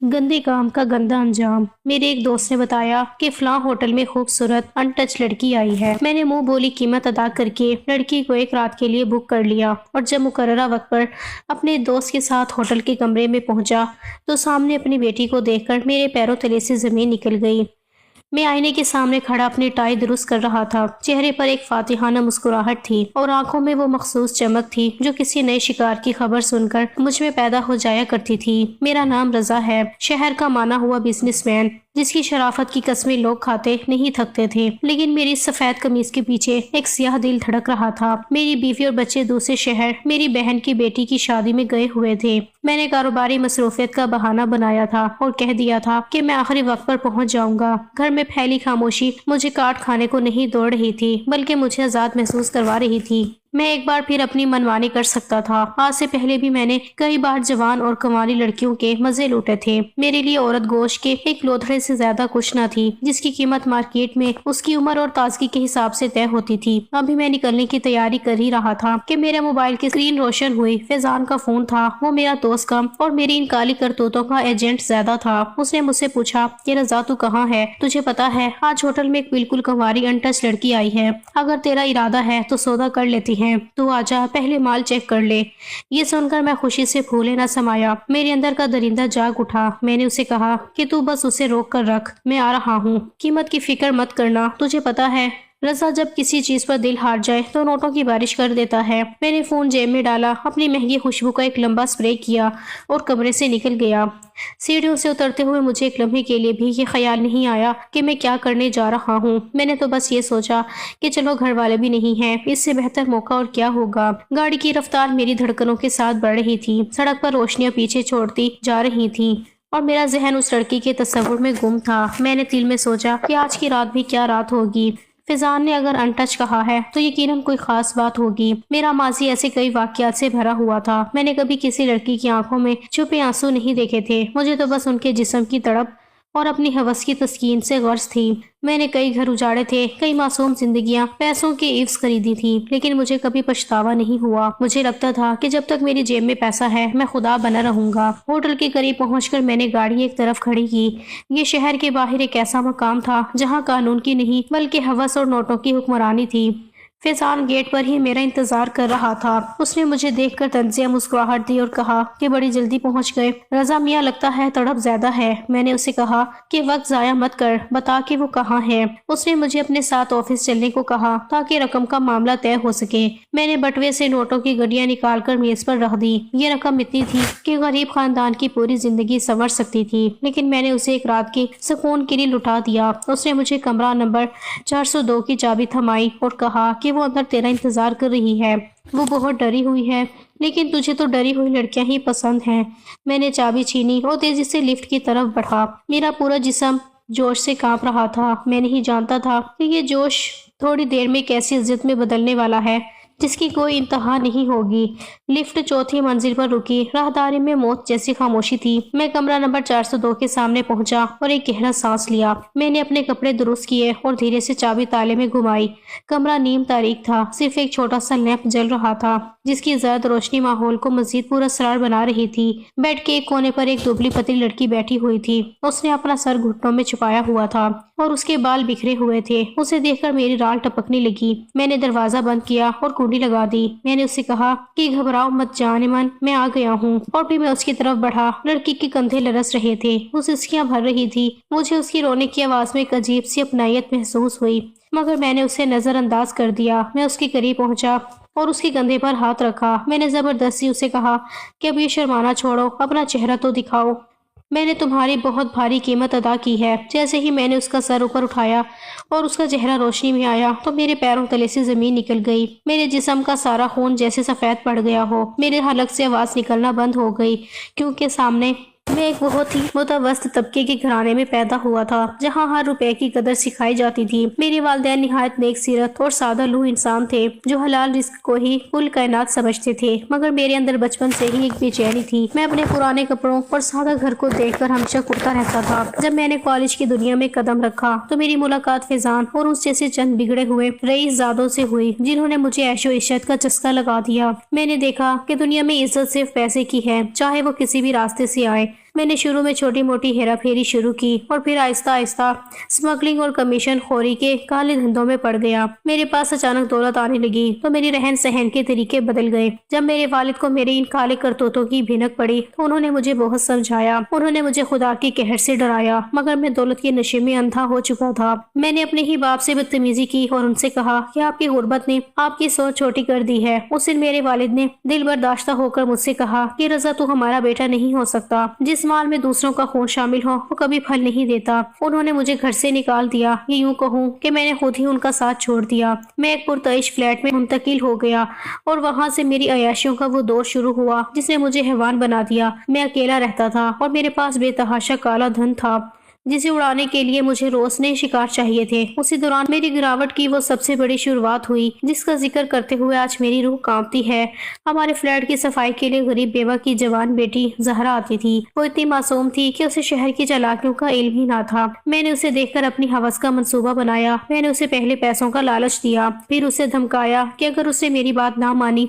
गंदे काम का गंदा अंजाम। मेरे एक दोस्त ने बताया कि फलां होटल में खूबसूरत अनटच लड़की आई है। मैंने मुंह बोली कीमत अदा करके लड़की को एक रात के लिए बुक कर लिया और जब मुकर्ररा वक्त पर अपने दोस्त के साथ होटल के कमरे में पहुंचा तो सामने अपनी बेटी को देखकर मेरे पैरों तले से जमीन निकल गई। मैं आईने के सामने खड़ा अपनी टाई दुरुस्त कर रहा था। चेहरे पर एक फातिहाना मुस्कुराहट थी और आंखों में वो मखसूस चमक थी जो किसी नए शिकार की खबर सुनकर मुझ में पैदा हो जाया करती थी। मेरा नाम रजा है, शहर का माना हुआ बिजनेसमैन जिसकी शराफत की कस्में लोग खाते नहीं थकते थे। लेकिन मेरी सफेद कमीज के पीछे एक सियाह दिल धड़क रहा था। मेरी बीवी और बच्चे दूसरे शहर मेरी बहन की बेटी की शादी में गए हुए थे। मैंने कारोबारी मसरूफियत का बहाना बनाया था और कह दिया था कि मैं आखिरी वक्त पर पहुंच जाऊंगा। घर में फैली खामोशी मुझे काट खाने को नहीं दौड़ रही थी बल्कि मुझे आजाद महसूस करवा रही थी। मैं एक बार फिर अपनी मनमानी कर सकता था। आज से पहले भी मैंने कई बार जवान और कमाली लड़कियों के मजे लूटे थे। मेरे लिए औरत गोश्त के एक लोथड़े से ज्यादा कुछ न थी जिसकी कीमत मार्केट में उसकी उम्र और ताजगी के हिसाब से तय होती थी। अभी मैं निकलने की तैयारी कर ही रहा था कि मेरे मोबाइल की स्क्रीन रोशन हुई। फैजान का फोन था। वो मेरा दोस्त कम और मेरी इन काली करतूतों का एजेंट ज्यादा था। उसने मुझसे पूछा कि रजा तू कहाँ है? तुझे पता है आज होटल में एक बिल्कुल कंवारी अनटच लड़की आई है। अगर तेरा इरादा है तो सौदा कर लेती है। तू आजा, पहले माल चेक कर ले। ये सुनकर मैं खुशी से फूले न समाया। मेरे अंदर का दरिंदा जाग उठा। मैंने उसे कहा कि तू बस उसे रोक कर रख, मैं आ रहा हूँ। कीमत की फिक्र मत करना। तुझे पता है रजा जब किसी चीज पर दिल हार जाए तो नोटों की बारिश कर देता है। मैंने फोन जेब में डाला, अपनी महंगी खुशबू का एक लंबा स्प्रे किया और कमरे से निकल गया। सीढ़ियों से उतरते हुए मुझे एक लम्हे के लिए भी ये ख्याल नहीं आया कि मैं क्या करने जा रहा हूँ। मैंने तो बस ये सोचा कि चलो घर वाले भी नहीं हैं, इससे बेहतर मौका और क्या होगा। गाड़ी की रफ्तार मेरी धड़कनों के साथ बढ़ रही थी। सड़क पर रोशनियां पीछे छोड़ती जा रही थी और मेरा जहन उस लड़की के तस्वुर में गुम था। मैंने दिल में सोचा कि आज की रात भी क्या रात होगी। फैजान ने अगर अनटच कहा है तो यकीनन कोई खास बात होगी। मेरा माजी ऐसे कई वाकयात से भरा हुआ था। मैंने कभी किसी लड़की की आंखों में छुपे आंसू नहीं देखे थे। मुझे तो बस उनके जिस्म की तड़प और अपनी हवस की तस्कीन से गर्ज थी। मैंने कई घर उजाड़े थे, कई मासूम जिंदगियां पैसों के इव्स खरीदी थी, लेकिन मुझे कभी पछतावा नहीं हुआ। मुझे लगता था कि जब तक मेरी जेब में पैसा है मैं खुदा बना रहूंगा। होटल के करीब पहुंचकर मैंने गाड़ी एक तरफ खड़ी की। ये शहर के बाहर एक ऐसा मकाम था जहां कानून की नहीं बल्कि हवस और नोटों की हुक्मरानी थी। फैजान गेट पर ही मेरा इंतजार कर रहा था। उसने मुझे देखकर तंजिया मुस्कुराहट दी और कहा कि बड़ी जल्दी पहुंच गए। रजा मियां लगता है तड़प ज्यादा है। मैंने उसे कहा कि वक्त जाया मत कर, बता कि वो कहाँ है। उसने मुझे अपने साथ ऑफिस चलने को कहा ताकि रकम का मामला तय हो सके। मैंने बटुए से नोटों की गड्डियां निकालकर मेज पर रख दी। ये रकम इतनी थी कि गरीब खानदान की पूरी जिंदगी संवर सकती थी, लेकिन मैंने उसे एक रात की सुकून के लिए लुटा दिया। उसने मुझे कमरा नंबर 402 की चाबी थमाई और कहा कि वो अंदर तेरा इंतजार कर रही है। वो बहुत डरी हुई है, लेकिन तुझे तो डरी हुई लड़कियां ही पसंद हैं। मैंने चाबी छीनी और तेजी से लिफ्ट की तरफ बढ़ा। मेरा पूरा जिस्म जोश से कांप रहा था। मैं नहीं जानता था कि ये जोश थोड़ी देर में कैसी इज्जत में बदलने वाला है जिसकी कोई इंतहा नहीं होगी। लिफ्ट चौथी मंजिल पर रुकी। राहदारी में मौत जैसी खामोशी थी। मैं कमरा नंबर 402 के सामने पहुंचा और एक गहरा सांस लिया। मैंने अपने कपड़े दुरुस्त किए और धीरे से चाबी ताले में घुमाई। कमरा नीम तारीख था। सिर्फ एक छोटा सा लैंप जल रहा था जिसकी जर्द रोशनी माहौल को मजीद पुरअसरार बना रही थी। बेड के एक कोने पर एक दुबली पतली लड़की बैठी हुई थी। उसने अपना सर घुटनों में छुपाया हुआ था और उसके बाल बिखरे हुए थे। उसे देखकर मेरी राल टपकने लगी। मैंने दरवाजा बंद किया और कुंडी लगा दी। मैंने उससे कहा कि घबराओ मत जाने मन, मैं आ गया हूँ। और फिर मैं उसकी तरफ बढ़ा। लड़की के कंधे लरस रहे थे, वो सिसकियां भर रही थी। मुझे उसकी रोने की आवाज में एक अजीब सी अपनायत महसूस हुई, मगर मैंने उसे नजरअंदाज कर दिया। मैं उसके करीब पहुंचा और उसके कंधे पर हाथ रखा। मैंने जबरदस्ती उसे कहा कि अब ये शर्माना छोड़ो, अपना चेहरा तो दिखाओ। मैंने तुम्हारी बहुत भारी कीमत अदा की है। जैसे ही मैंने उसका सर ऊपर उठाया और उसका चेहरा रोशनी में आया तो मेरे पैरों तले से जमीन निकल गई। मेरे जिस्म का सारा खून जैसे सफेद पड़ गया हो। मेरे हलक से आवाज निकलना बंद हो गई, क्योंकि सामने मैं एक बहुत ही मुतवस्त तबके के घराने में पैदा हुआ था जहाँ हर रुपए की कदर सिखाई जाती थी। मेरे वालिदैन निहायत नेक सीरत और सादा लूह इंसान थे जो हलाल रिस्क को ही कुल कायनात समझते थे, मगर मेरे अंदर बचपन से ही एक बेचैनी थी। मैं अपने पुराने कपड़ों और सादा घर को देखकर हमेशा कुर्ता रहता था। जब मैंने कॉलेज की दुनिया में कदम रखा तो मेरी मुलाकात फैजान और उस जैसे चंद बिगड़े हुए रईसजादों से हुई जिन्होंने मुझे ऐशो इश्शत का चस्का लगा दिया। मैंने देखा कि दुनिया में इज्जत सिर्फ पैसे की है, चाहे वो किसी भी रास्ते से आए। میں نے شروع میں چھوٹی موٹی ہیرا پھیری شروع کی اور پھر آہستہ آہستہ اسمگلنگ اور کمیشن خوری کے کالے دھندوں میں پڑ گیا۔ میرے پاس اچانک دولت آنے لگی تو میری رہن سہن کے طریقے بدل گئے۔ جب میرے والد کو میرے ان کالے کرتوتوں کی بھنک پڑی تو انہوں نے مجھے بہت سمجھایا۔ انہوں نے مجھے خدا کے قہر سے ڈرایا، مگر میں دولت کے نشے میں اندھا ہو چکا تھا۔ میں نے اپنے ہی باپ سے بدتمیزی کی اور ان سے کہا کہ آپ کی غربت نے آپ کی سوچ چھوٹی کر دی ہے۔ اس دن میرے والد نے دل برداشتہ ہو کر مجھ سے کہا کہ رضا تو ہمارا بیٹا نہیں ہو سکتا، جس مال میں دوسروں کا خون شامل ہو وہ کبھی پھل نہیں دیتا۔ انہوں نے مجھے گھر سے نکال دیا، یہ یوں کہوں کہ میں نے خود ہی ان کا ساتھ چھوڑ دیا۔ میں ایک پرتعیش فلیٹ میں منتقل ہو گیا اور وہاں سے میری عیاشیوں کا وہ دور شروع ہوا جس نے مجھے حیوان بنا دیا۔ میں اکیلا رہتا تھا اور میرے پاس بے تحاشا کالا دھن تھا جسے اڑانے کے لیے مجھے روز نئے شکار چاہیے تھے۔ اسی دوران میری گراوٹ کی وہ سب سے بڑی شروعات ہوئی جس کا ذکر کرتے ہوئے آج میری روح کانپتی ہے۔ ہمارے فلیٹ کی صفائی کے لیے غریب بیوہ کی جوان بیٹی زہرا آتی تھی۔ وہ اتنی معصوم تھی کہ اسے شہر کی چالاکیوں کا علم ہی نہ تھا۔ میں نے اسے دیکھ کر اپنی ہوس کا منصوبہ بنایا۔ میں نے اسے پہلے پیسوں کا لالچ دیا، پھر اسے دھمکایا کہ اگر اسے میری بات نہ مانی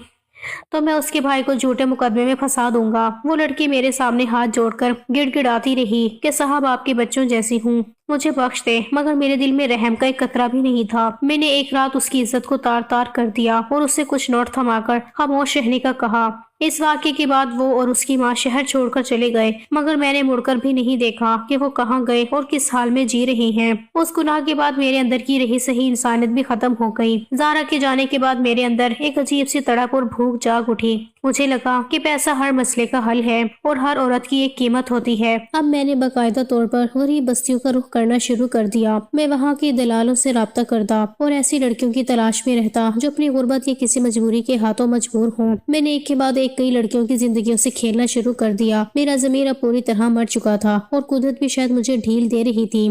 تو میں اس کے بھائی کو جھوٹے مقدمے میں پھنسا دوں گا۔ وہ لڑکی میرے سامنے ہاتھ جوڑ کر گڑ گڑاتی رہی کہ صاحب آپ کے بچوں جیسی ہوں، مجھے بخش دے، مگر میرے دل میں رحم کا ایک قطرہ بھی نہیں تھا۔ میں نے ایک رات اس کی عزت کو تار تار کر دیا اور اس سے کچھ نوٹ تھما کر خاموش رہنے کا کہا۔ اس واقعے کے بعد وہ اور اس کی ماں شہر چھوڑ کر چلے گئے، مگر میں نے مڑ کر بھی نہیں دیکھا کہ وہ کہاں گئے اور کس حال میں جی رہے ہیں۔ اس گناہ کے بعد میرے اندر کی رہی صحیح انسانیت بھی ختم ہو گئی۔ زارا کے جانے کے بعد میرے اندر ایک عجیب سی تڑپ اور بھوک جاگ اٹھی۔ مجھے لگا کہ پیسہ ہر مسئلے کا حل ہے اور ہر عورت کی ایک قیمت ہوتی ہے۔ اب میں نے باقاعدہ طور پر غریب بستیوں کا رخ کرنا شروع کر دیا۔ میں وہاں کے دلالوں سے رابطہ کرتا اور ایسی لڑکیوں کی تلاش میں رہتا جو اپنی غربت یا کسی مجبوری کے ہاتھوں مجبور ہوں۔ میں نے ایک کے بعد ایک کئی لڑکیوں کی زندگیوں سے کھیلنا شروع کر دیا۔ میرا ضمیر اب پوری طرح مر چکا تھا اور قدرت بھی شاید مجھے ڈھیل دے رہی تھی۔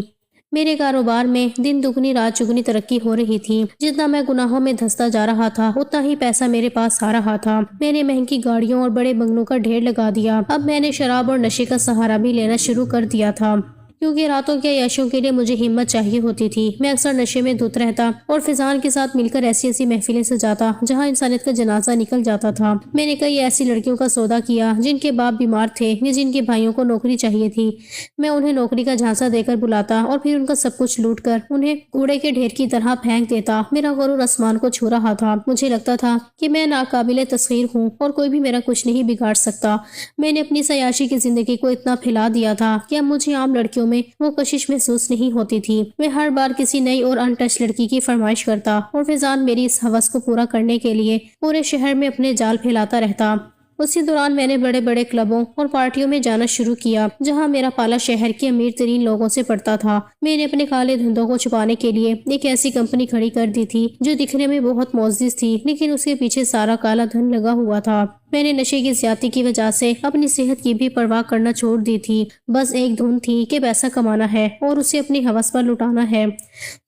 میرے کاروبار میں دن دگنی رات چگنی ترقی ہو رہی تھی۔ جتنا میں گناہوں میں دھستا جا رہا تھا اتنا ہی پیسہ میرے پاس آ رہا تھا۔ میں نے مہنگی گاڑیوں اور بڑے بنگلوں کا ڈھیر لگا دیا۔ اب میں نے شراب اور نشے کا سہارا بھی لینا شروع کر دیا تھا، کیونکہ راتوں کے عیاشیوں کے لیے مجھے ہمت چاہیے ہوتی تھی۔ میں اکثر نشے میں دھت رہتا اور فضان کے ساتھ مل کر ایسی ایسی محفلیں سجاتا جہاں انسانیت کا جنازہ نکل جاتا تھا۔ میں نے کئی ایسی لڑکیوں کا سودا کیا جن کے باپ بیمار تھے یا جن کے بھائیوں کو نوکری چاہیے تھی۔ میں انہیں نوکری کا جھانسا دے کر بلاتا اور پھر ان کا سب کچھ لوٹ کر انہیں کوڑے کے ڈھیر کی طرح پھینک دیتا۔ میرا غرور آسمان کو چھو رہا تھا۔ مجھے لگتا تھا کہ میں ناقابل تسخیر ہوں اور کوئی بھی میرا کچھ نہیں بگاڑ سکتا۔ میں نے اپنی عیاشی کی زندگی کو اتنا پھیلا دیا تھا کہ اب مجھے عام لڑکیوں میں وہ کشش محسوس نہیں ہوتی تھی۔ میں ہر بار کسی نئی اور ان ٹچ لڑکی کی فرمائش کرتا اور فضان میری اس ہوس کو پورا کرنے کے لیے پورے شہر میں اپنے جال پھیلاتا رہتا۔ اسی دوران میں نے بڑے بڑے کلبوں اور پارٹیوں میں جانا شروع کیا جہاں میرا پالا شہر کے امیر ترین لوگوں سے پڑتا تھا۔ میں نے اپنے کالے دھندوں کو چھپانے کے لیے ایک ایسی کمپنی کھڑی کر دی تھی جو دکھنے میں بہت معزز تھی لیکن اس کے پیچھے سارا کالا دھن لگا ہوا تھا۔ میں نے نشے کی زیادتی کی وجہ سے اپنی صحت کی بھی پرواہ کرنا چھوڑ دی تھی۔ بس ایک دھن تھی کہ پیسہ کمانا ہے اور اسے اپنی ہوس پر لٹانا ہے۔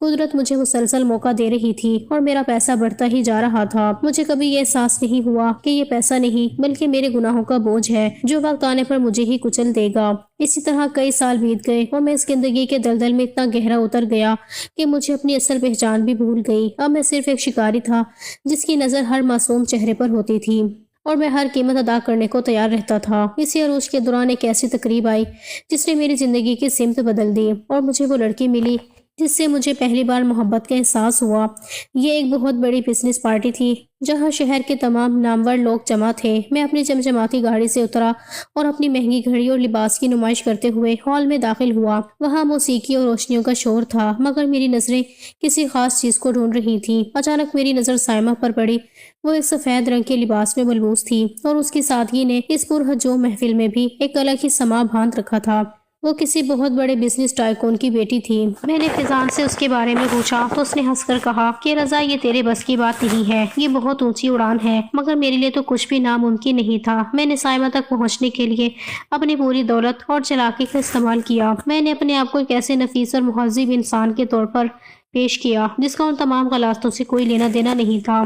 قدرت مجھے مسلسل موقع دے رہی تھی اور میرا پیسہ بڑھتا ہی جا رہا تھا۔ مجھے کبھی یہ احساس نہیں ہوا کہ یہ پیسہ نہیں بلکہ میرے گناہوں کا بوجھ ہے جو وقت آنے پر مجھے ہی کچل دے گا۔ اسی طرح کئی سال بیت گئے اور میں اس زندگی کے دلدل میں اتنا گہرا اتر گیا کہ مجھے اپنی اصل پہچان بھی بھول گئی۔ اب میں صرف ایک شکاری تھا جس کی نظر ہر معصوم چہرے پر ہوتی تھی اور میں ہر قیمت ادا کرنے کو تیار رہتا تھا۔ اسی عروج کے دوران ایک ایسی تقریب آئی جس نے میری زندگی کی سمت بدل دی اور مجھے وہ لڑکی ملی جس سے مجھے پہلی بار محبت کا احساس ہوا۔ یہ ایک بہت بڑی بزنس پارٹی تھی جہاں شہر کے تمام نامور لوگ جمع تھے۔ میں اپنی چمچماتی گاڑی سے اترا اور اپنی مہنگی گھڑی اور لباس کی نمائش کرتے ہوئے ہال میں داخل ہوا۔ وہاں موسیقی اور روشنیوں کا شور تھا مگر میری نظریں کسی خاص چیز کو ڈھونڈ رہی تھیں۔ اچانک میری نظر سائمہ پر پڑی۔ وہ ایک سفید رنگ کے لباس میں ملبوس تھی اور اس کی سادگی نے اس پرہجوم محفل میں بھی ایک الگ ہی سما باندھ رکھا تھا۔ وہ کسی بہت بڑے بزنس ٹائکون کی بیٹی تھی۔ میں نے فضان سے اس کے بارے میں پوچھا تو اس نے ہنس کر کہا کہ رضا یہ تیرے بس کی بات نہیں ہے، یہ بہت اونچی اڑان ہے، مگر میرے لیے تو کچھ بھی ناممکن نہیں تھا۔ میں نے سائمہ تک پہنچنے کے لیے اپنی پوری دولت اور چلاکی کا استعمال کیا۔ میں نے اپنے آپ کو ایک ایسے نفیس اور مہذب انسان کے طور پر پیش کیا جس کا ان تمام غلاظتوں سے کوئی لینا دینا نہیں تھا۔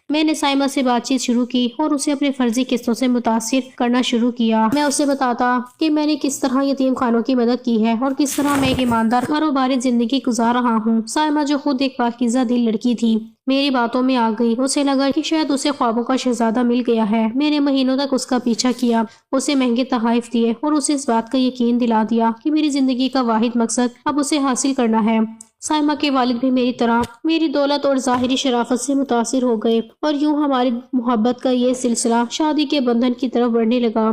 میں نے سائمہ سے بات چیت شروع کی اور اسے اپنے فرضی قسطوں سے متاثر کرنا شروع کیا۔ میں اسے بتاتا کہ میں نے کس طرح یتیم خانوں کی مدد کی ہے اور کس طرح میں ایک ایماندار کاروباری زندگی گزار رہا ہوں۔ سائمہ جو خود ایک پاکیزہ دل لڑکی تھی میری باتوں میں آ گئی۔ اسے لگا کہ شاید اسے خوابوں کا شہزادہ مل گیا ہے۔ میں نے مہینوں تک اس کا پیچھا کیا، اسے مہنگے تحائف دیے اور اسے اس بات کا یقین دلا دیا کہ میری زندگی کا واحد مقصد اب اسے حاصل کرنا ہے۔ سائمہ کے والد بھی میری طرح میری دولت اور ظاہری شرافت سے متاثر ہو گئے اور یوں ہماری محبت کا یہ سلسلہ شادی کے بندھن کی طرف بڑھنے لگا۔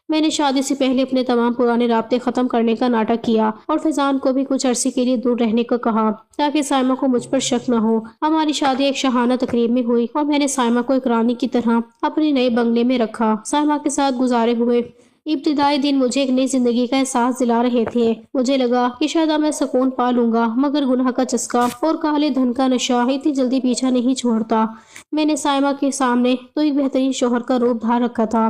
میں نے شادی سے پہلے اپنے تمام پرانے رابطے ختم کرنے کا ناٹک کیا اور فیضان کو بھی کچھ عرصے کے لیے دور رہنے کو کہا تاکہ سائمہ کو مجھ پر شک نہ ہو۔ ہماری شادی ایک شاہانہ تقریب میں ہوئی اور میں نے سائمہ کو ایک رانی کی طرح اپنے نئے بنگلے میں رکھا۔ سائمہ کے ساتھ گزارے ہوئے ابتدائی دن مجھے ایک نئی زندگی کا احساس دلا رہے تھے۔ مجھے لگا کہ شاید اب میں سکون پا لوں گا، مگر گناہ کا چسکا اور کالے دھن کا نشہ اتنی جلدی پیچھا نہیں چھوڑتا۔ میں نے سائمہ کے سامنے تو ایک بہترین شوہر کا روپ دھار رکھا تھا،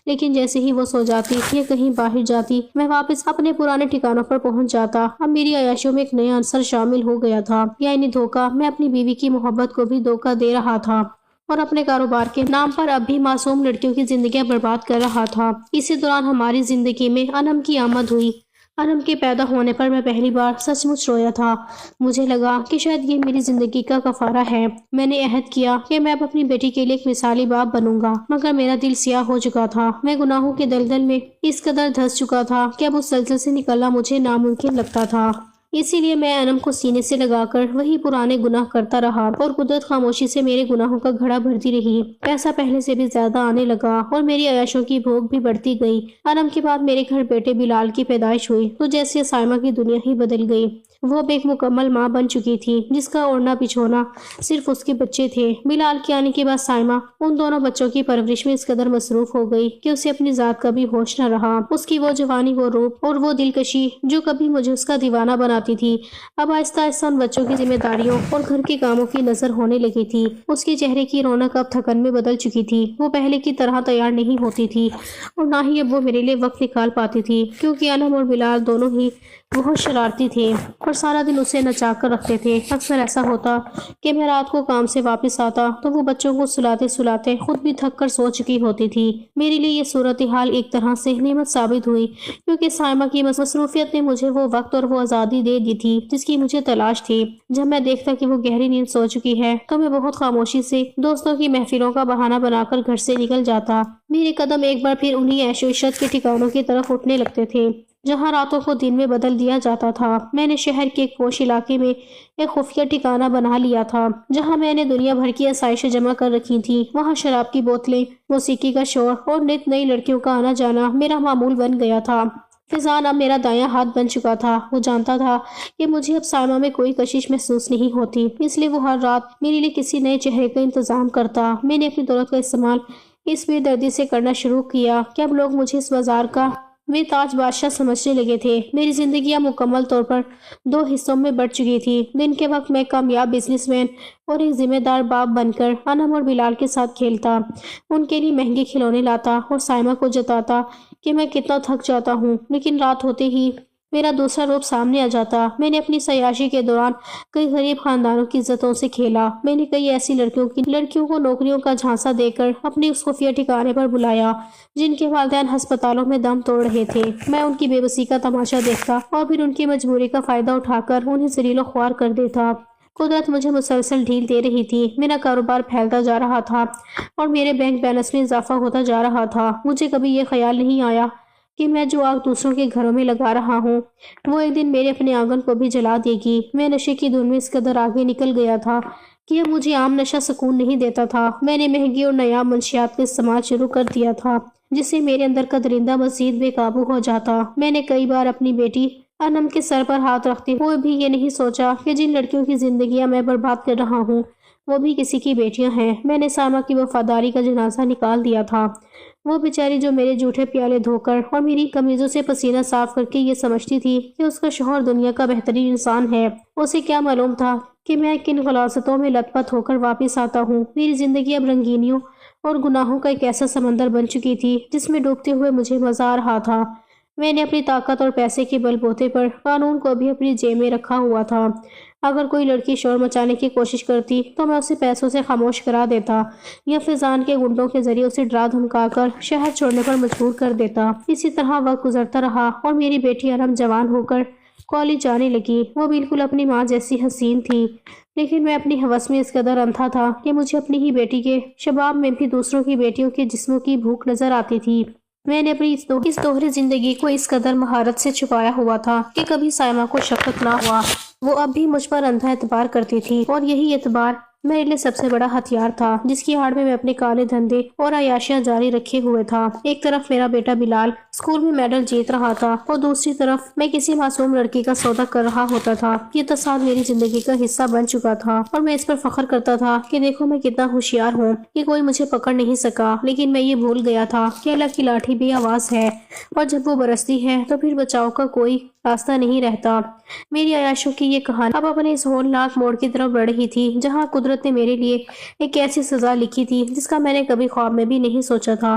لیکن جیسے ہی وہ سو جاتی یا کہیں باہر جاتی میں واپس اپنے پرانے ٹھکانوں پر پہنچ جاتا۔ اب میری عیاشیوں میں ایک نیا عنصر شامل ہو گیا تھا، یعنی دھوکہ۔ میں اپنی بیوی کی محبت کو بھی دھوکہ دے رہا تھا اور اپنے کاروبار کے نام پر اب بھی معصوم لڑکیوں کی زندگیاں برباد کر رہا تھا۔ اسی دوران ہماری زندگی میں انم کی آمد ہوئی۔ انم کے پیدا ہونے پر میں پہلی بار سچ مچ رویا تھا۔ مجھے لگا کہ شاید یہ میری زندگی کا کفارہ ہے۔ میں نے عہد کیا کہ میں اب اپنی بیٹی کے لیے ایک مثالی باپ بنوں گا، مگر میرا دل سیاہ ہو چکا تھا۔ میں گناہوں کے دلدل میں اس قدر دھنس چکا تھا کہ اب اس دلدل سے نکلنا مجھے ناممکن لگتا تھا۔ اسی لیے میں انم کو سینے سے لگا کر وہی پرانے گناہ کرتا رہا اور قدرت خاموشی سے میرے گناہوں کا گھڑا بھرتی رہی۔ پیسہ پہلے سے بھی زیادہ آنے لگا اور میری عیاشوں کی بھوک بھی بڑھتی گئی۔ انم کے بعد میرے گھر بیٹے بلال کی پیدائش ہوئی تو جیسے سائمہ کی دنیا ہی بدل گئی۔ وہ اب ایک مکمل ماں بن چکی تھی جس کا اوڑھنا بچھونا صرف اس کے بچے تھے۔ بلال کے آنے کے بعد سائمہ ان دونوں بچوں کی پرورش میں اس قدر مصروف ہو گئی کہ اسے اپنی ذات کا بھی ہوش نہ رہا۔ اس کی وہ جوانی، وہ روپ اور وہ دلکشی جو کبھی مجھے اس کا دیوانہ بناتی تھی، اب آہستہ آہستہ ان بچوں کی ذمہ داریوں اور گھر کے کاموں کی نظر ہونے لگی تھی۔ اس کے چہرے کی رونق اب تھکن میں بدل چکی تھی۔ وہ پہلے کی طرح تیار نہیں ہوتی تھی اور نہ ہی اب وہ میرے لیے وقت نکال پاتی تھی، کیونکہ انم اور بلال دونوں ہی بہت شرارتی تھے اور سارا دن اسے نچا کر رکھتے تھے۔ اکثر ایسا ہوتا کہ میں رات کو کام سے واپس آتا تو وہ بچوں کو سلاتے سلاتے خود بھی تھک کر سو چکی ہوتی تھی۔ میرے لیے یہ صورتحال ایک طرح سے نعمت ثابت ہوئی، کیونکہ سائمہ کی مصروفیت نے مجھے وہ وقت اور وہ آزادی دے دی تھی جس کی مجھے تلاش تھی۔ جب میں دیکھتا کہ وہ گہری نیند سو چکی ہے تو میں بہت خاموشی سے دوستوں کی محفلوں کا بہانہ بنا کر گھر سے نکل جاتا۔ میرے قدم ایک بار پھر انہی عیش و عشرت کے ٹھکانوں کی طرف اٹھنے لگتے تھے جہاں راتوں کو دن میں بدل دیا جاتا تھا۔ میں نے شہر کے ایک پوش علاقے میں ایک خفیہ ٹھکانہ بنا لیا تھا جہاں میں نے دنیا بھر کی آسائشیں جمع کر رکھی تھیں۔ وہاں شراب کی بوتلیں، موسیقی کا شور اور نت نئی لڑکیوں کا آنا جانا میرا معمول بن گیا تھا۔ فیضان اب میرا دایاں ہاتھ بن چکا تھا۔ وہ جانتا تھا کہ مجھے اب سائمہ میں کوئی کشش محسوس نہیں ہوتی، اس لیے وہ ہر رات میرے لیے کسی نئے چہرے کا انتظام کرتا۔ میں نے اپنی دولت کا استعمال اس بے دردی سے کرنا شروع کیا کہ اب لوگ مجھے اس بازار کا بے تاج بادشاہ سمجھنے لگے تھے۔ میری زندگیاں مکمل طور پر دو حصوں میں بٹ چکی تھی۔ دن کے وقت میں کامیاب بزنس مین اور ایک ذمہ دار باپ بن کر انم اور بلال کے ساتھ کھیلتا، ان کے لیے مہنگے کھلونے لاتا اور سائمہ کو جتاتا کہ میں کتنا تھک جاتا ہوں۔ لیکن رات ہوتے ہی میرا دوسرا روپ سامنے آ جاتا۔ میں نے اپنی عیاشی کے دوران کئی غریب خاندانوں کی عزتوں سے کھیلا۔ میں نے کئی ایسی لڑکیوں کو نوکریوں کا جھانسا دے کر اپنے اس خفیہ ٹھکانے پر بلایا جن کے والدین ہسپتالوں میں دم توڑ رہے تھے۔ میں ان کی بے بسی کا تماشا دیکھتا اور پھر ان کی مجبوری کا فائدہ اٹھا کر انہیں ذلیل و خوار کر دیتا۔ قدرت مجھے مسلسل ڈھیل دے رہی تھی۔ میرا کاروبار پھیلتا جا رہا تھا اور میرے بینک بیلنس میں اضافہ ہوتا جا رہا تھا۔ مجھے کبھی یہ خیال نہیں آیا کہ میں جو آگ دوسروں کے گھروں میں لگا رہا ہوں وہ ایک دن میرے اپنے آنگن کو بھی جلا دے گی۔ میں نشے کی دھن میں اس قدر آگے نکل گیا تھا کہ اب مجھے عام نشہ سکون نہیں دیتا تھا۔ میں نے مہنگی اور نایاب منشیات کا استعمال شروع کر دیا تھا جس سے میرے اندر کا درندہ مزید بے قابو ہو جاتا۔ میں نے کئی بار اپنی بیٹی انم کے سر پر ہاتھ رکھتے ہوئے بھی یہ نہیں سوچا کہ جن لڑکیوں کی زندگیاں میں برباد کر رہا ہوں وہ بھی کسی کی بیٹیاں ہیں۔ میں نے سائمہ کی وفاداری کا جنازہ نکال دیا تھا، وہ بیچاری جو میرے جھوٹے پیالے دھو کر اور میری قمیضوں سے پسینہ صاف کر کے یہ سمجھتی تھی کہ اس کا شوہر دنیا کا بہترین انسان ہے۔ اسے کیا معلوم تھا کہ میں کن غلاظتوں میں لت پت ہو کر واپس آتا ہوں۔ میری زندگی اب رنگینیوں اور گناہوں کا ایک ایسا سمندر بن چکی تھی جس میں ڈوبتے ہوئے مجھے مزہ آ رہا تھا۔ میں نے اپنی طاقت اور پیسے کے بل بوتے پر قانون کو بھی اپنی جیب میں رکھا ہوا تھا۔ اگر کوئی لڑکی شور مچانے کی کوشش کرتی تو میں اسے پیسوں سے خاموش کرا دیتا یا فیضان کے گنڈوں کے ذریعے اسے ڈرا دھمکا کر شہر چھوڑنے پر مجبور کر دیتا۔ اسی طرح وقت گزرتا رہا اور میری بیٹی انم جوان ہو کر कॉलेज जाने लगी। वो बिल्कुल अपनी माँ जैसी हसीन थी, लेकिन मैं अपनी हवस में इस कदर अंधा था कि मुझे अपनी ही बेटी के शबाब में भी दूसरों की बेटियों के जिस्मों की भूख नजर आती थी। मैंने अपनी इस दोहरी जिंदगी को इस कदर महारत से छुपाया हुआ था कि कभी साइमा को शक ना हुआ। वो अब भी मुझ पर अंधा एतबार करती थी, और यही एतबार मेरे लिए सबसे बड़ा हथियार था, जिसकी आड़ में मैं अपने काले धंधे और अयाशियां जारी रखे हुए था। एक तरफ मेरा बेटा बिलाल स्कूल में मेडल जीत रहा था, और दूसरी तरफ मैं किसी मासूम लड़की का सौदा कर रहा होता था। ये तसाद मेरी जिंदगी का हिस्सा बन चुका था, और मैं इस पर फख्र करता था कि देखो मैं कितना होशियार हूँ कि कोई मुझे पकड़ नहीं सका। लेकिन मैं ये भूल गया था कि अल्लाह की लाठी भी आवाज है, और जब वो बरसती है तो फिर बचाव का कोई रास्ता नहीं रहता। मेरी अयाशों की ये कहानी अब अपने इस होलनाक मोड़ की तरफ बढ़ रही थी, जहाँ कुदरत ने मेरे लिए एक ऐसी सजा लिखी थी जिसका मैंने कभी ख्वाब में भी नहीं सोचा था।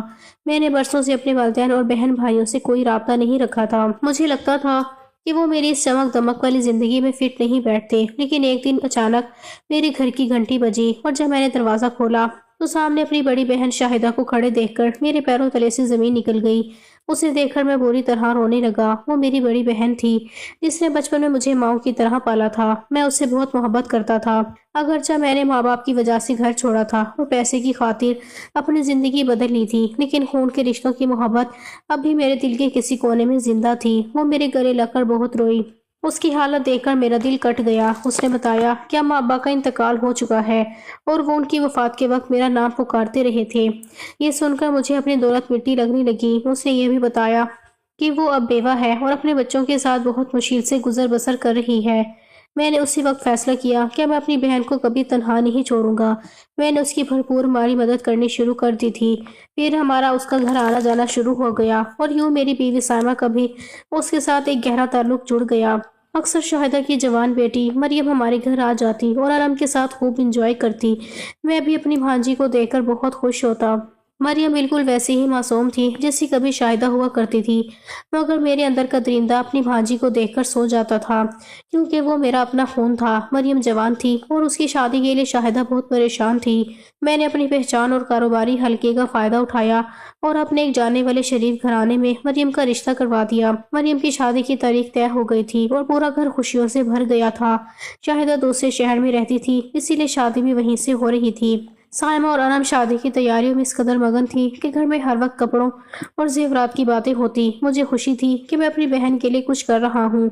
मैंने बरसों से अपने वालिदैन और बहन भाइयों से कोई राब्ता नहीं रखा था। मुझे लगता था कि वो मेरी इस चमक दमक वाली जिंदगी में फिट नहीं बैठते। लेकिन एक दिन अचानक मेरे घर की घंटी बजी, और जब मैंने दरवाजा खोला तो सामने अपनी बड़ी बहन शाहिदा को खड़े देखकर मेरे पैरों तले से जमीन निकल गई। उसे देखकर मैं बुरी तरह रोने लगा। वो मेरी बड़ी बहन थी, जिसने बचपन में मुझे माँ की तरह पाला था। मैं उससे बहुत मोहब्बत करता था। अगरचे मैंने माँ बाप की वजह से घर छोड़ा था और पैसे की खातिर अपनी जिंदगी बदल ली थी, लेकिन खून के रिश्तों की मोहब्बत अब भी मेरे दिल के किसी कोने में जिंदा थी। वो मेरे गले लगकर बहुत रोई। उसकी हालत देखकर मेरा दिल कट गया। उसने बताया कि अम्मा अब्बा का इंतकाल हो चुका है, और वो उनकी वफात के वक्त मेरा नाम पुकारते रहे थे। ये सुनकर मुझे अपनी दौलत मिट्टी लगने लगी। उसने ये भी बताया कि वो अब बेवा है और अपने बच्चों के साथ बहुत मुश्किल से गुजर बसर कर रही है। मैंने उसी वक्त फैसला किया कि मैं अपनी बहन को कभी तन्हा नहीं छोड़ूंगा। मैंने उसकी भरपूर माली मदद करनी शुरू कर दी थी। फिर हमारा उसका घर आना जाना शुरू हो गया, और यूं मेरी बीवी साइमा का भी उसके साथ एक गहरा ताल्लुक जुड़ गया। अक्सर शाहिदा की जवान बेटी मरियम हमारे घर आ जाती और आराम के साथ खूब इंजॉय करती। मैं भी अपनी भांजी को देखकर बहुत खुश होता। मरियम बिल्कुल वैसी ही मासूम थी जैसी कभी शाहिदा हुआ करती थी, मगर मेरे अंदर का दरिंदा अपनी भांजी को देखकर सो जाता था, क्योंकि वो मेरा अपना खून था। मरियम जवान थी और उसकी शादी के लिए शाहिदा बहुत परेशान थी। मैंने अपनी पहचान और कारोबारी हल्के का फायदा उठाया और अपने एक जाने वाले शरीफ घराने में मरियम का रिश्ता करवा दिया। मरियम की शादी की तारीख तय हो गई थी और पूरा घर खुशियों से भर गया था। शाहिदा दूसरे शहर में रहती थी, इसीलिए शादी भी वहीं से हो रही थी। साइमा और अनम शादी की तैयारियों में इस कदर मगन थी कि घर में हर वक्त कपड़ों और जेवरात की बातें होती। मुझे खुशी थी कि मैं अपनी बहन के लिए कुछ कर रहा हूँ,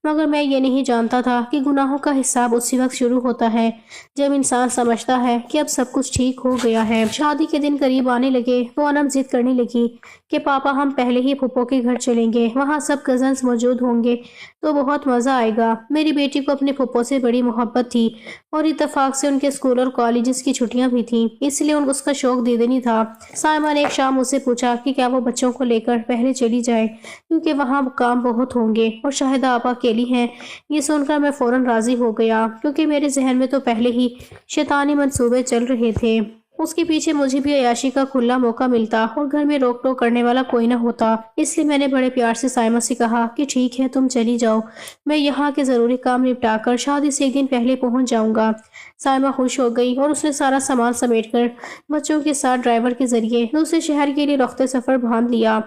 मगर मैं ये नहीं जानता था कि गुनाहों का हिसाब उसी वक्त शुरू होता है जब इंसान समझता है कि अब सब कुछ ठीक हो गया है। शादी के दिन करीब आने लगे तो अनम जिद करने लगी कि पापा हम पहले ही फूफो के घर चलेंगे, वहाँ सब कजन्स मौजूद होंगे तो बहुत मजा आएगा। मेरी बेटी को अपने फूफो से बड़ी मोहब्बत थी और इत्तेफाक से उनके स्कूल और कॉलेजेस की छुट्टियां भी थी, इसलिए उसका शौक दे देनी था। साइमा ने एक शाम मुझसे पूछा कि क्या वो बच्चों को लेकर पहले चली जाए, क्योंकि वहाँ काम बहुत होंगे और शाहिदा आपा अकेली हैं। ये सुनकर मैं फौरन राजी हो गया, क्योंकि मेरे जहन में तो पहले ही शैतानी मंसूबे चल रहे थे। उसके पीछे मुझे भी अयाशी का खुला मौका मिलता और घर में रोक टोक करने वाला कोई न होता। इसलिए मैंने बड़े प्यार से साइमा से कहा कि ठीक है तुम चली जाओ, मैं यहाँ के जरूरी काम निपटाकर शादी से एक दिन पहले पहुँच जाऊंगा। साइमा खुश हो गई और उसने सारा सामान समेटकर बच्चों के साथ ड्राइवर के जरिए दूसरे शहर के लिए रफ्ते सफर बांध लिया।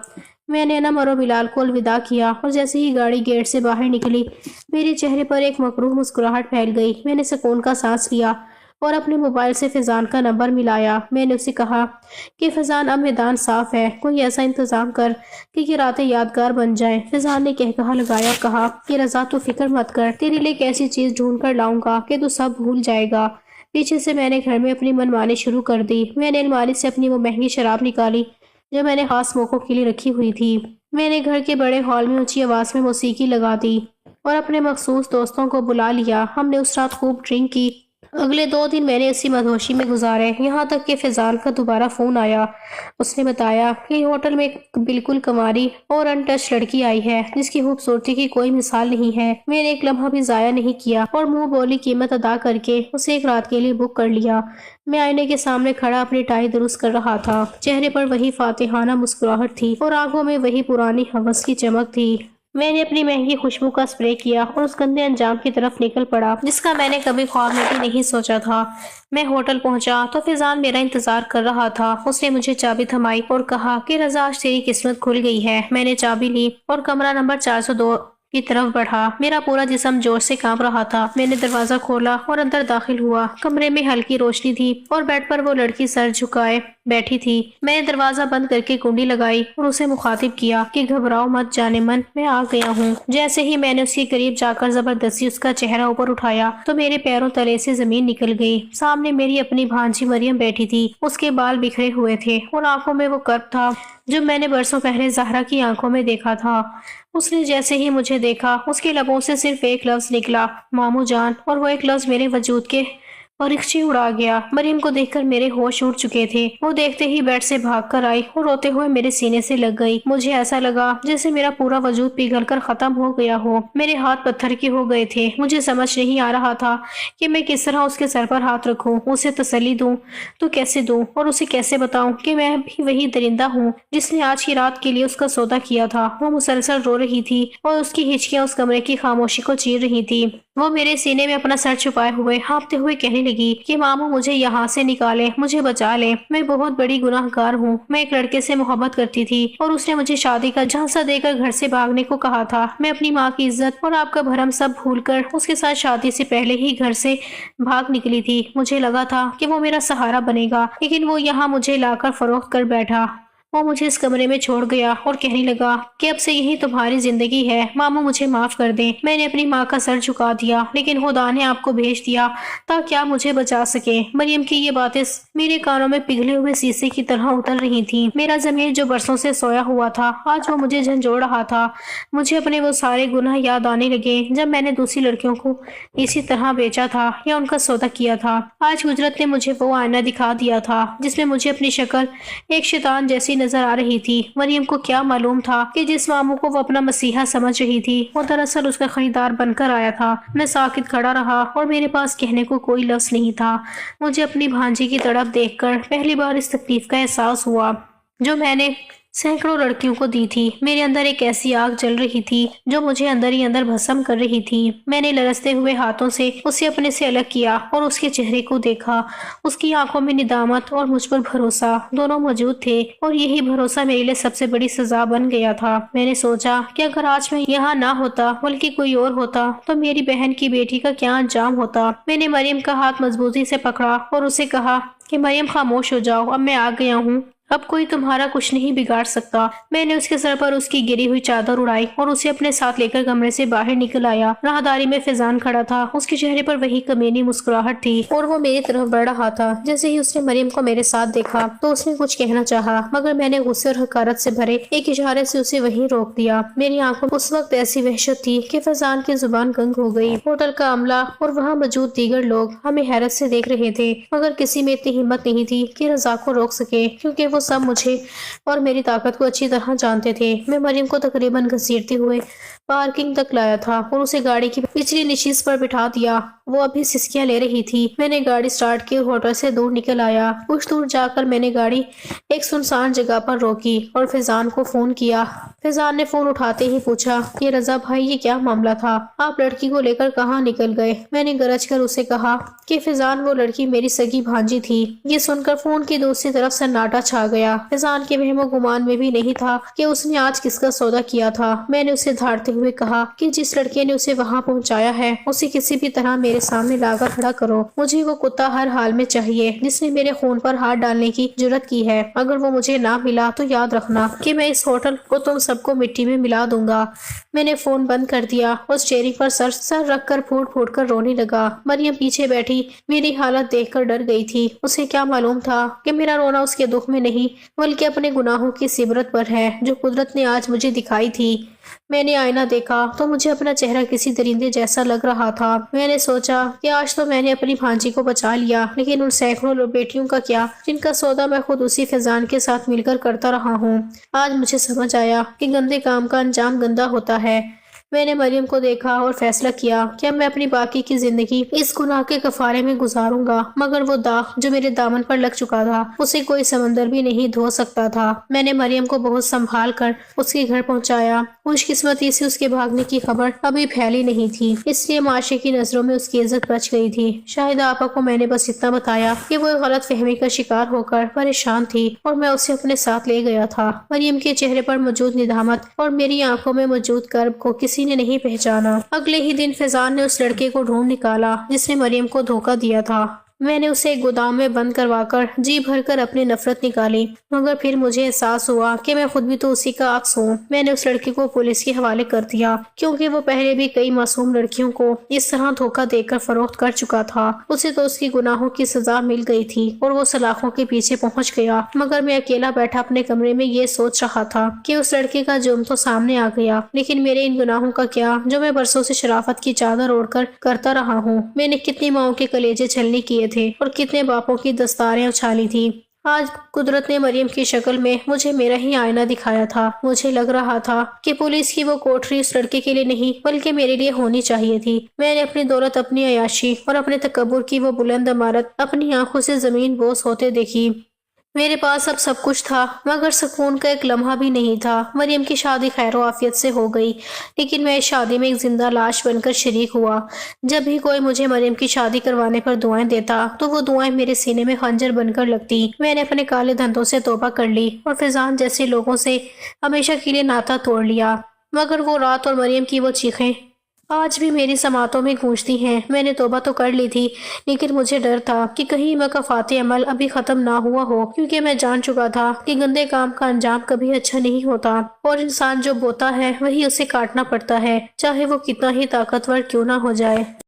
मैंने अनम और बिलाल को अलविदा किया और जैसे ही गाड़ी गेट से बाहर निकली मेरे चेहरे पर एक मकरूह मुस्कुराहट फैल गई। मैंने सुकून का सांस लिया और अपने मोबाइल से फैजान का नंबर मिलाया। मैंने उसे कहा कि फैजान अब मैदान साफ है, कोई ऐसा इंतजाम कर कि ये रातें यादगार बन जाए। फैजान ने कहकहा लगाया, कहा कि रजा तू फिक्र मत कर, तेरे लिए एक ऐसी चीज ढूंढ कर लाऊंगा कि तू सब भूल जाएगा। पीछे से मैंने घर में अपनी मनमानी शुरू कर दी। मैंने अलमारी से अपनी वो महंगी शराब निकाली जो मैंने खास मौकों के लिए रखी हुई थी। मैंने घर के बड़े हॉल में ऊंची आवाज में मौसीकी लगा दी और अपने मखसूस दोस्तों को बुला लिया। हमने उस रात खूब ड्रिंक की। अगले 2 दिन मैंने इसी मदहोशी में गुजारे, यहाँ तक कि फैजान का दोबारा फोन आया। उसने बताया कि होटल में एक बिल्कुल कुंवारी और अनटच लड़की आई है जिसकी खूबसूरती की कोई मिसाल नहीं है। मैंने एक लम्हा भी जाया नहीं किया और मुंह बोली कीमत अदा करके उसे एक रात के लिए बुक कर लिया। मैं आईने के सामने खड़ा अपनी टाई दुरुस्त कर रहा था। चेहरे पर वही फातिहाना मुस्कुराहट थी और आंखों में वही पुरानी हवस की चमक थी। मैंने अपनी महंगी खुशबू का स्प्रे किया और उस गंदे अंजाम की तरफ निकल पड़ा जिसका मैंने कभी ख्वाब में भी नहीं सोचा था। मैं होटल पहुंचा तो फैजान मेरा इंतजार कर रहा था। उसने मुझे चाबी थमाई और कहा कि रजा आज तेरी किस्मत खुल गई है। मैंने चाबी ली और कमरा नंबर 402 की तरफ बढ़ा। मेरा पूरा जिस्म जोर से कांप रहा था। मैंने दरवाजा खोला और अंदर दाखिल हुआ। कमरे में हल्की रोशनी थी और बेड पर वो लड़की सर झुकाए बैठी थी। मैंने दरवाजा बंद करके कुंडी लगाई और उसे मुखातिब किया कि घबराओ मत जाने मन, मैं आ गया हूँ। जैसे ही मैंने उसके करीब जाकर जबरदस्ती उसका चेहरा ऊपर उठाया तो मेरे पैरों तले से जमीन निकल गई। सामने मेरी अपनी भांजी मरियम बैठी थी। उसके बाल बिखरे हुए थे और आंखों में वो कर्ब था जो मैंने बरसों पहले ज़हरा की आंखों में देखा था। उसने जैसे ही मुझे देखा उसके लबों से सिर्फ एक लफ्ज निकला, मामू जान, और वो एक लफ्ज मेरे वजूद के परीक्षे उड़ा गया। मरियम को देखकर मेरे होश उड़ चुके थे। वो देखते ही बेड से भागकर आई और रोते हुए मेरे सीने से लग गई। मुझे ऐसा लगा जैसे मेरा पूरा वजूद पिघलकर खत्म हो गया हो। मेरे हाथ पत्थर के हो गए थे। मुझे समझ नहीं आ रहा था कि मैं किस तरह उसके सर पर हाथ रखूं, उसे तसल्ली दूं तो कैसे दूं, और उसे कैसे बताऊं कि मैं भी वही दरिंदा हूँ जिसने आज की रात के लिए उसका सौदा किया था। वो मुसलसल रो रही थी और उसकी हिचकियां उस कमरे की खामोशी को चीर रही थी। वो मेरे सीने में अपना सर छुपाए हुए हाँफते हुए कहने लगी कि मामू मुझे यहाँ से निकाले, मुझे बचा ले, मैं बहुत बड़ी गुनाहगार हूँ। मैं एक लड़के से मोहब्बत करती थी और उसने मुझे शादी का झांसा देकर घर से भागने को कहा था। मैं अपनी माँ की इज्जत और आपका भरम सब भूलकर उसके साथ शादी से पहले ही घर से भाग निकली थी। मुझे लगा था कि वो मेरा सहारा बनेगा, लेकिन वो यहाँ मुझे लाकर फरोख्त कर बैठा। वो मुझे इस कमरे में छोड़ गया और कहने लगा कि अब से यही तुम्हारी जिंदगी है, मामू मुझे माफ कर दें। मैंने अपनी माँ का सर झुका दिया, लेकिन खुदा ने आपको भेज दिया ताकि आप मुझे बचा सके। मरियम की ये बातें मेरे कानों में पिघले हुए शीशे की तरह उतर रही थी। मेरा ज़मीर जो बरसों से सोया हुआ था आज वो मुझे झंझोड़ रहा था। मुझे अपने वो सारे गुनाह याद आने लगे जब मैंने दूसरी लड़कियों को इसी तरह बेचा था या उनका सौदा किया था। आज गुजरत ने मुझे वो आईना दिखा दिया था जिसमें मुझे अपनी शक्ल एक शैतान जैसी नजर आ रही थी। मरियम को क्या मालूम था कि जिस मामू को वो अपना मसीहा समझ रही थी वो दरअसल उसका खरीदार बनकर आया था। मैं साकित खड़ा रहा और मेरे पास कहने को कोई लफ्ज नहीं था। मुझे अपनी भांजी की तड़प देखकर पहली बार इस तकलीफ का एहसास हुआ जो मैंने सैकड़ों लड़कियों को दी थी। मेरे अंदर एक ऐसी आग जल रही थी जो मुझे अंदर ही अंदर भस्म कर रही थी। मैंने लरसते हुए हाथों से उसे अपने से अलग किया और उसके चेहरे को देखा। उसकी आंखों में निदामत और मुझ पर भरोसा दोनों मौजूद थे और यही भरोसा मेरे लिए सबसे बड़ी सजा बन गया था। मैंने सोचा कि अगर आज मैं यहाँ ना होता बल्कि कोई और होता तो मेरी बहन की बेटी का क्या अंजाम होता। मैंने मरियम का हाथ मजबूती से पकड़ा और उसे कहा कि मरियम खामोश हो जाओ, अब मैं आ गया हूँ, अब कोई तुम्हारा कुछ नहीं बिगाड़ सकता। मैंने उसके सर पर उसकी गिरी हुई चादर उड़ाई और उसे अपने साथ लेकर कमरे से बाहर निकल आया। राहदारी में फैजान खड़ा था। उसके चेहरे पर वही कमीनी मुस्कुराहट थी और वो मेरी तरफ बढ़ रहा था। जैसे ही उसने मरियम को मेरे साथ देखा तो उसने कुछ कहना चाहा, मगर मैंने गुस्से और हकारत से भरे एक इशारे से उसे वहीं रोक दिया। मेरी आंखों में उस वक्त ऐसी वहशत थी कि फैजान की जुबान गंग हो गई। होटल का अमला और वहाँ मौजूद दीगर लोग हमें हैरत से देख रहे थे, मगर किसी में इतनी हिम्मत नहीं थी कि रज़ा को रोक सके, क्योंकि वो सब मुझे और मेरी ताकत को अच्छी तरह जानते थे। मैं मरियम को तकरीबन घसीटते हुए पार्किंग तक लाया था और उसे गाड़ी की पिछली नशीस पर बिठा दिया। वो अभी सिसकियां ले रही थी। मैंने गाड़ी स्टार्ट की और होटल से दूर निकल आया। कुछ दूर जाकर मैंने गाड़ी एक सुनसान जगह पर रोकी और फैजान को फोन किया। फैजान ने फोन उठाते ही पूछा कि रजा भाई, ये क्या मामला था? आप लड़की को लेकर कहाँ निकल गए? मैंने गरज कर उसे कहा कि फैजान, वो लड़की मेरी सगी भांजी थी। ये सुनकर फोन की दूसरी तरफ सन्नाटा छा गया। फैजान के वहमो गुमान में भी नहीं था कि उसने आज किसका सौदा किया था। मैंने उसे धारते हुए कहा कि जिस लड़के ने उसे वहाँ पहुँचाया है उसे किसी भी तरह मेरे सामने लाकर खड़ा करो। मुझे वो कुत्ता हर हाल में चाहिए जिसने मेरे खून पर हाथ डालने की जुर्रत की है। अगर वो मुझे ना मिला तो याद रखना कि मैं इस होटल को तुम सबको मिट्टी में मिला दूंगा। मैंने फोन बंद कर दिया और स्टीयरिंग पर सर रख कर फूट फूट कर रोने लगा। मरियम पीछे बैठी मेरी हालत देखकर डर गई थी। उसे क्या मालूम था कि मेरा रोना उसके दुख में नहीं बल्कि अपने गुनाहों की सिबरत पर है जो कुदरत ने आज मुझे दिखाई थी। मैंने आईना देखा तो मुझे अपना चेहरा किसी दरिंदे जैसा लग रहा था। मैंने सोचा कि आज तो मैंने अपनी भांजी को बचा लिया, लेकिन उन सैकड़ों बेटियों का क्या जिनका सौदा मैं खुद उसी फैजान के साथ मिलकर करता रहा हूँ। आज मुझे समझ आया कि गंदे काम का अंजाम गंदा होता है। मैंने मरियम को देखा और फैसला किया कि अब मैं अपनी बाकी की जिंदगी इस गुनाह के कफारे में गुजारूंगा। मगर वो दाग जो मेरे दामन पर लग चुका था उसे कोई समंदर भी नहीं धो सकता था। मैंने मरियम को बहुत संभाल कर उसके घर पहुंचाया। खुशकिस्मती से उसके भागने की खबर अभी फैली नहीं थी, इसलिए माशरे की नजरों में उसकी इज्जत बच गई थी। शाहिद आपा को मैंने बस इतना बताया कि वो गलत फहमी का शिकार होकर परेशान थी और मैं उसे अपने साथ ले गया था। मरियम के चेहरे पर मौजूद निदामत और मेरी आंखों में मौजूद कर्ब को किसी किसी ने नहीं पहचाना। अगले ही दिन फैजान ने उस लड़के को ढूंढ निकाला जिसने मरियम को धोखा दिया था। मैंने उसे एक गोदाम में बंद करवाकर जी भरकर अपनी नफरत निकाली, मगर फिर मुझे एहसास हुआ कि मैं खुद भी तो उसी का अक्स हूँ। मैंने उस लड़के को पुलिस के हवाले कर दिया क्योंकि वो पहले भी कई मासूम लड़कियों को इस तरह धोखा देकर फरोख्त कर चुका था। उसे तो उसकी गुनाहों की सजा मिल गई थी और वो सलाखों के पीछे पहुंच गया, मगर मैं अकेला बैठा अपने कमरे में ये सोच रहा था कि उस लड़के का जुर्म तो सामने आ गया, लेकिन मेरे इन गुनाहों का क्या जो मैं बरसों से शराफत की चादर ओढ़कर करता रहा हूँ। मैंने कितनी माओं के कलेजे छलनी किए थे और कितने बापों की दस्तारें उछाली थी। आज कुदरत ने मरियम की शक्ल में मुझे मेरा ही आईना दिखाया था। मुझे लग रहा था कि पुलिस की वो कोठरी उस लड़के के लिए नहीं बल्कि मेरे लिए होनी चाहिए थी। मैंने अपनी दौलत, अपनी अयाशी और अपने तकब्बुर की वो बुलंद इमारत अपनी आंखों से जमीन बोस होते देखी। मेरे पास अब सब कुछ था, मगर सुकून का एक लम्हा भी नहीं था। मरियम की शादी खैर आफियत से हो गई, लेकिन मैं इस शादी में एक जिंदा लाश बनकर शरीक हुआ। जब भी कोई मुझे मरियम की शादी करवाने पर दुआएं देता तो वो दुआएं मेरे सीने में खंजर बनकर लगती। मैंने अपने काले धंधों से तौबा कर ली और फैजान जैसे लोगों से हमेशा के लिए नाता तोड़ लिया, मगर वो रात और मरियम की वो चीखें आज भी मेरी समातों में गूंजती हैं। मैंने तौबा तो कर ली थी, लेकिन मुझे डर था कि कहीं मकफात अमल अभी खत्म ना हुआ हो, क्योंकि मैं जान चुका था कि गंदे काम का अंजाम कभी अच्छा नहीं होता और इंसान जो बोता है वही उसे काटना पड़ता है, चाहे वो कितना ही ताकतवर क्यों ना हो जाए।